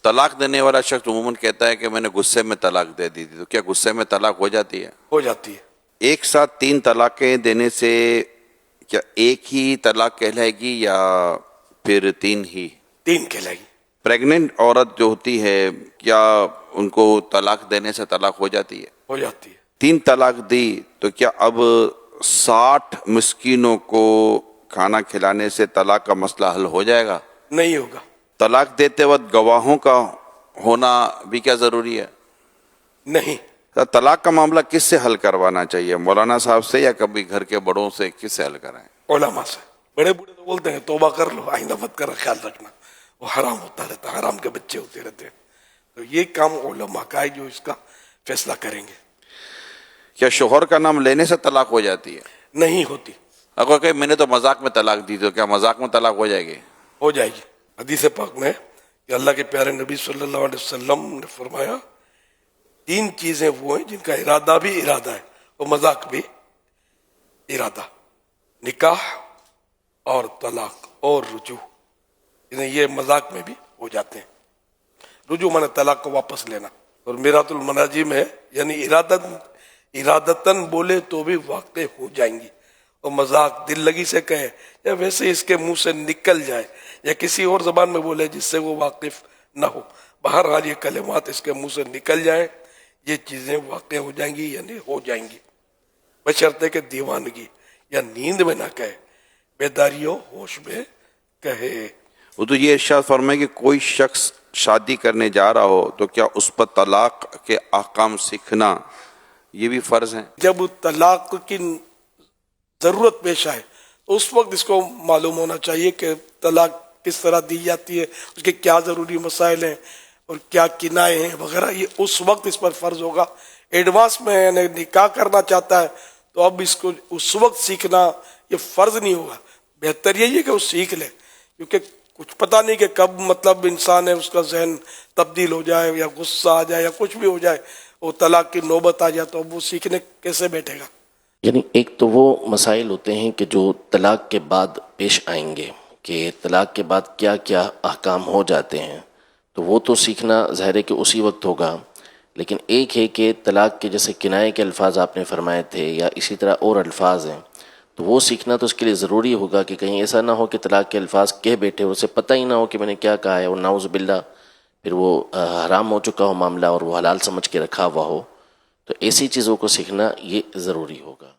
طلاق دینے والا شخص عموماً کہتا ہے کہ میں نے غصے میں طلاق دے دی تھی، تو کیا غصے میں طلاق ہو جاتی ہے؟ ہو جاتی ہے۔ ایک ساتھ 3 طلاقیں دینے سے کیا ایک ہی طلاق کہلائے گی یا پھر 3 ہی؟ 3 کہلائے گی۔ پریگننٹ عورت جو ہوتی ہے کیا ان کو طلاق دینے سے طلاق ہو جاتی ہے؟ ہو جاتی ہے۔ 3 طلاق دی تو کیا اب 60 مسکینوں کو کھانا کھلانے سے طلاق کا مسئلہ حل ہو جائے گا؟ نہیں ہوگا۔ طلاق دیتے وقت گواہوں کا ہونا بھی کیا ضروری ہے؟ نہیں۔ طلاق کا معاملہ کس سے حل کروانا چاہیے، مولانا صاحب سے یا کبھی گھر کے بڑوں سے، کس سے حل کرائیں؟ علماء سے۔ بڑے بوڑھے تو بولتے ہیں توبہ کر لو، آئندہ مت کر، خیال رکھنا، وہ حرام ہوتا رہتا ہے، حرام کے بچے ہوتے رہتے ہیں۔ تو یہ کام علماء کا ہے جو اس کا فیصلہ کریں گے۔ کیا شوہر کا نام لینے سے طلاق ہو جاتی ہے؟ نہیں ہوتی۔ اگر کہ میں نے تو مذاق میں طلاق دی، تو کیا مذاق میں طلاق ہو جائے گی؟ ہو جائے گی۔ حدیث پاک میں کہ اللہ کے پیارے نبی صلی اللہ علیہ وسلم نے فرمایا 3 چیزیں وہ ہیں جن کا ارادہ بھی ارادہ ہے اور مذاق بھی ارادہ، نکاح اور طلاق اور رجوع، یہ مذاق میں بھی ہو جاتے ہیں۔ رجوع مانے طلاق کو واپس لینا، اور میرات المناجی میں یعنی ارادتاً بولے تو بھی واقع ہو جائیں گی، اور مذاق دل لگی سے کہے یا ویسے اس کے منہ سے نکل جائے یا کسی اور زبان میں بولے جس سے وہ واقف نہ ہو، بہرحال یہ کلمات اس کے منہ سے نکل جائیں، یہ چیزیں واقع ہو جائیں گی یعنی ہو جائیں گی، بشرطے کہ دیوانگی یا نیند میں نہ کہے، بیداری و ہوش میں کہے۔ وہ تو یہ ارشاد فرمائے کہ کوئی شخص شادی کرنے جا رہا ہو تو کیا اس پر طلاق کے احکام سیکھنا یہ بھی فرض ہیں؟ جب طلاق کی ضرورت پیش آئے تو اس وقت اس کو معلوم ہونا چاہیے کہ طلاق کس طرح دی جاتی ہے، اس کے کیا ضروری مسائل ہیں اور کیا کنائے ہیں وغیرہ، یہ اس وقت اس پر فرض ہوگا۔ ایڈوانس میں یعنی نکاح کرنا چاہتا ہے تو اب اس کو اس وقت سیکھنا یہ فرض نہیں ہوگا، بہتر یہی ہے کہ وہ سیکھ لے، کیونکہ کچھ پتہ نہیں کہ کب مطلب انسان ہے اس کا ذہن تبدیل ہو جائے یا غصہ آ جائے یا کچھ بھی ہو جائے، وہ طلاق کی نوبت آ جائے تو اب وہ سیکھنے کیسے بیٹھے گا؟ یعنی ایک تو وہ مسائل ہوتے ہیں کہ جو طلاق کے بعد پیش آئیں گے، کہ طلاق کے بعد کیا کیا احکام ہو جاتے ہیں، تو وہ تو سیکھنا ظاہر ہے کہ اسی وقت ہوگا۔ لیکن ایک ہے کہ طلاق کے جیسے کنائے کے الفاظ آپ نے فرمائے تھے یا اسی طرح اور الفاظ ہیں، تو وہ سیکھنا تو اس کے لیے ضروری ہوگا کہ کہیں ایسا نہ ہو کہ طلاق کے الفاظ کہہ بیٹھے اور اسے پتہ ہی نہ ہو کہ میں نے کیا کہا ہے، اور نعوذ باللہ پھر وہ حرام ہو چکا ہو معاملہ اور وہ حلال سمجھ کے رکھا ہوا ہو، تو ایسی چیزوں کو سیکھنا یہ ضروری ہوگا۔